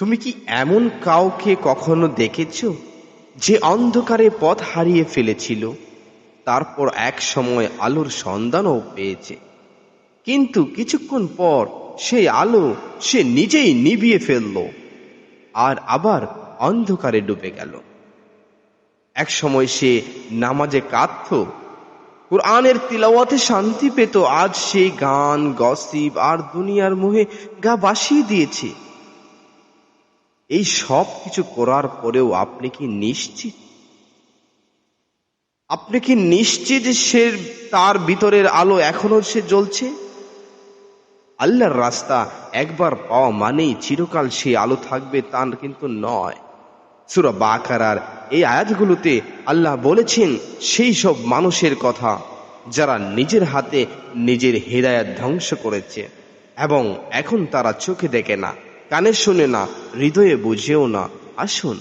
তুমি কি এমন কাউকে কখনো দেখেছ যে অন্ধকারে পথ হারিয়ে ফেলেছিল, তারপর এক সময় আলোর সন্ধানও পেয়েছে, কিন্তু কিছুক্ষণ পর সেই আলো সে নিজেই নিভিয়ে ফেলল আর আবার অন্ধকারে ডুবে গেল। এক সময় সে নামাজে কাঁদত, কুরআনের তিলাওয়াতে শান্তি পেত, আজ সে গান, গসিপ আর দুনিয়ার মোহে গা ভাসিয়ে দিয়েছে। এই সব কিছু করার পরেও আপনি কি নিশ্চিত সে তার ভিতরের আলো এখনো সে জ্বলছে? আল্লাহর রাস্তা একবার পাওয়া মানেই চিরকাল সে আলো থাকবে তা কিন্তু নয়। সূরা বাকারার এই আয়াতগুলোতে আল্লাহ বলেছেন সেই সব মানুষের কথা যারা নিজের হাতে নিজের হেদায়েত ধ্বংস করেছে এবং এখন তারা চোখে দেখে না, কানে শুনে না, হৃদয়ে বুঝেও না। আসুন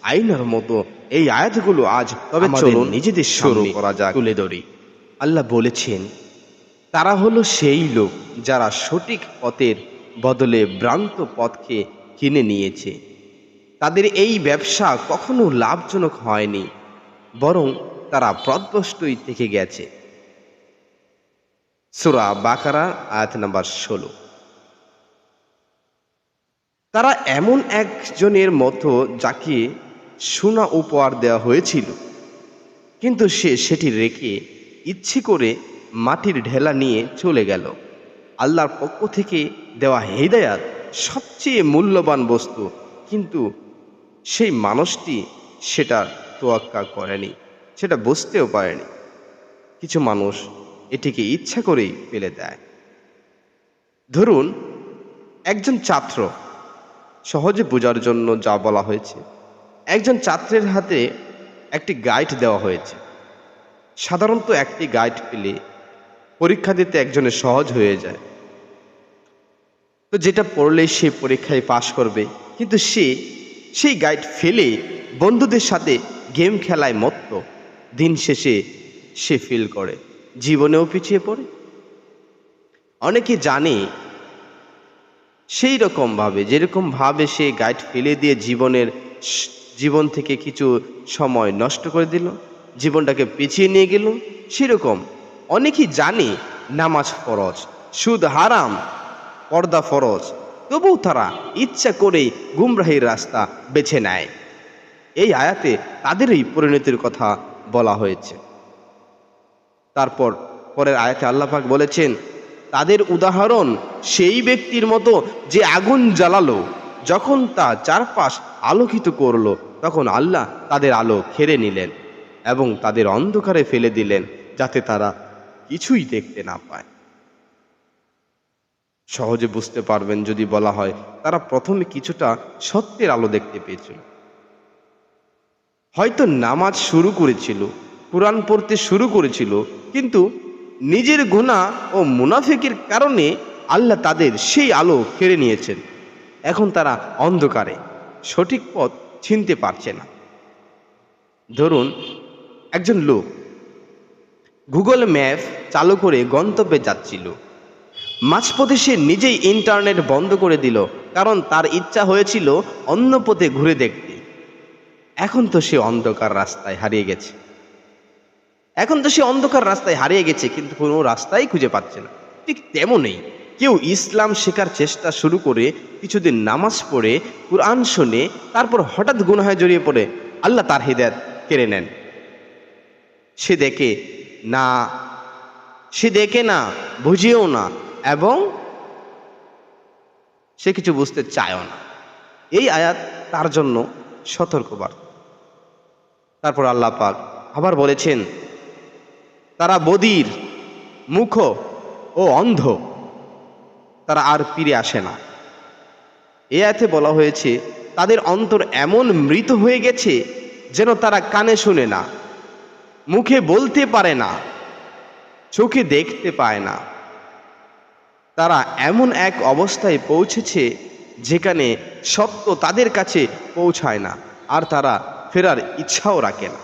আয়নার মতো এই আয়াতগুলো আজ তবে চলুন নিজেদের শুরু করা যাক, তুলে ধরি। আল্লাহ বলেছেন, তারা হলো সেই লোক যারা সঠিক পথের বদলে ভ্রান্ত পথকে কিনে নিয়েছে। তাদের এই ব্যবসা কখনো লাভজনক হয়নি, বরং তারা পথভ্রষ্টই থেকে গেছে। সূরা বাকারা আয়াত নাম্বার 16। তারা এমন একজনের মতো যাকে সোনা উপহার দেওয়া হয়েছিল, কিন্তু সে সেটি রেখে ইচ্ছে করে মাটির ঢেলা নিয়ে চলে গেল। আল্লাহর পক্ষ থেকে দেওয়া হিদায়াত সবচেয়ে মূল্যবান বস্তু, কিন্তু সেই মানুষটি সেটা তোয়াক্কা করেনি, সেটা বুঝতেও পারেনি। কিছু মানুষ এটিকে ইচ্ছা করেই ফেলে দেয়। ধরুন একজন ছাত্র, সহজে বোঝার জন্য যা বলা হয়েছে, একজন ছাত্রের হাতে একটি গাইড দেওয়া হয়েছে। সাধারণত একটি গাইড পেলে পরীক্ষা দিতে একজনের সহজ হয়ে যায়, তো যেটা পড়লে সে পরীক্ষায় পাশ করবে। কিন্তু সে সেই গাইড ফেলে বন্ধুদের সাথে গেম খেলায় মত্ত, দিন শেষে সে ফেল করে, জীবনেও পিছিয়ে পড়ে। অনেকে জানে সেই রকম ভাবে, যেরকম ভাবে সে গাইড ফেলে দিয়ে জীবন থেকে কিছু সময় নষ্ট করে দিল, জীবনটাকে পিছিয়ে নিয়ে গেল, সেরকম অনেকেই জানে নামাজ ফরজ, সুদ হারাম, পর্দা ফরজ, তবুও তারা ইচ্ছা করে গুমরাহির রাস্তা বেছে নেয়। এই আয়াতে তাদের এই পরিণতির কথা বলা হয়েছে। তারপর পরের আয়াতে আল্লাহ পাক বলেছেন, তাদের উদাহরণ সেই ব্যক্তির মতো যে আগুন জ্বালালো, যখন তা চারপাশ আলোকিত করলো, তখন আল্লাহ তাদের আলো কেড়ে নিলেন এবং তাদের অন্ধকারে ফেলে দিলেন, যাতে তারা কিছুই দেখতে না পায়। সহজে বুঝতে পারবেন যদি বলা হয়, তারা প্রথমে কিছুটা সত্যের আলো দেখতে পেয়েছিল। হয়তো নামাজ শুরু করেছিল, কুরআন পড়তে শুরু করেছিল, কিন্তু নিজের গুনাহ ও মুনাফিকের কারণে আল্লাহ তাদের সেই আলো কেড়ে নিয়েছেন। এখন তারা অন্ধকারে সঠিক পথ চিনতে পারছে না। ধরুন একজন লোক গুগল ম্যাপ চালু করে গন্তব্যে যাচ্ছিল। মাঝপথে সে নিজেই ইন্টারনেট বন্ধ করে দিল, কারণ তার ইচ্ছা হয়েছিল অন্য পথে ঘুরে দেখতে। এখন তো সে অন্ধকার রাস্তায় হারিয়ে গেছে, কিন্তু কোনো রাস্তাই খুঁজে পাচ্ছে না। ঠিক তেমনই কেউ ইসলাম শেখার চেষ্টা শুরু করে, কিছুদিন নামাজ পড়ে, কুরআন শোনে, তারপর হঠাৎ গুনাহে জড়িয়ে পড়ে আল্লাহ তার হিদায়াত কেড়ে নেন। সে দেখে না, বুঝেও না, এবং সে কিছু বুঝতে চায়ও না। এই আয়াত তার জন্য সতর্কবার্তা। তারপর আল্লাহ পাক আবার বলেছেন, তারা বধির, মূখ ও অন্ধ, তারা আর ফিরে আসে না। এই আয়াতে বলা হয়েছে, তাদের অন্তর এমন মৃত হয়ে গেছে যেন তারা কানে শুনে না, মুখে বলতে পারে না, চোখে দেখতে পায় না। তারা এমন এক অবস্থায় পৌঁছেছে যেখানে সত্য তাদের কাছে পৌঁছায় না, আর তারা ফেরার ইচ্ছাও রাখে না।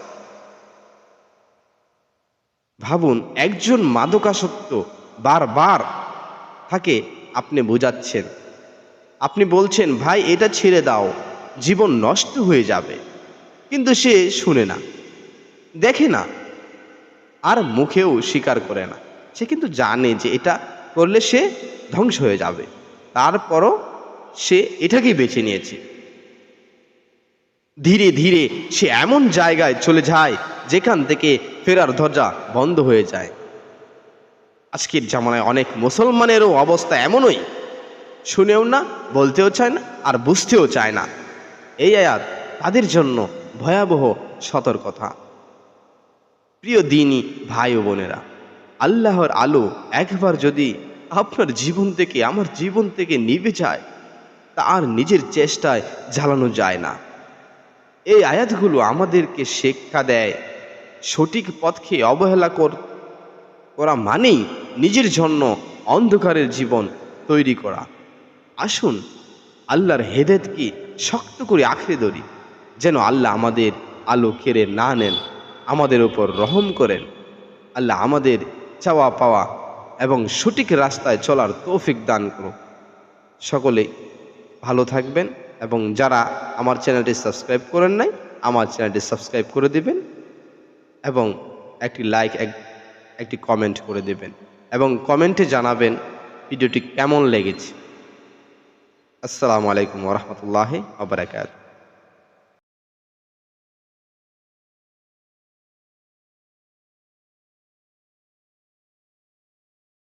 ভাবুন, একজন মাদকাসক্ত বারবার তাকে আপনি বোঝাচ্ছেন, আপনি বলছেন ভাই এটা ছেড়ে দাও, জীবন নষ্ট হয়ে যাবে, কিন্তু সে শুনে না, দেখে না, আর মুখেও স্বীকার করে না। সে কিন্তু জানে যে এটা করলে সে ধ্বংস হয়ে যাবে, তারপরও সে এটাকেই বেছে নিয়েছে। ধীরে ধীরে সে এমন জায়গায় চলে যায় যেখান থেকে ফেরার দরজা বন্ধ হয়ে যায়। আজকের জামানায় অনেক মুসলমানেরও অবস্থা এমনই, শুনেও না, বলতেও চায় না, আর বুঝতেও চায় না। এই আয়াত তাদের জন্য ভয়াবহ সতর্কতা। প্রিয় দিনী ভাই ও বোনেরা, আল্লাহর আলো একবার যদি আপনার জীবন থেকে, আমার জীবন থেকে নিভে যায়, তা আর নিজের চেষ্টায় জ্বালানো যায় না। এই আয়াতগুলো আমাদেরকে শিক্ষা দেয়, সঠিক পথকে অবহেলা করা মানেই নিজের জন্য অন্ধকারের জীবন তৈরি করা। আসুন আল্লাহর হেদায়েতকে শক্ত করে আঁকড়ে ধরি, যেন আল্লাহ আমাদের আলো কেড়ে না নেন, আমাদের উপর রহম করেন। আল্লাহ আমাদের চাওয়া পাওয়া এবং সঠিক রাস্তায় চলার তৌফিক দান করুন। সকলে ভালো থাকবেন, এবং যারা আমার চ্যানেলটি সাবস্ক্রাইব করেন নাই, আমার চ্যানেলটি সাবস্ক্রাইব করে দিবেন, এবং একটি লাইক, একটি কমেন্ট করে দেবেন, এবং কমেন্টে জানাবেন ভিডিওটি কেমন লেগেছে। আসসালামু আলাইকুম ওয়া রাহমাতুল্লাহি ওয়া বারাকাতুহু।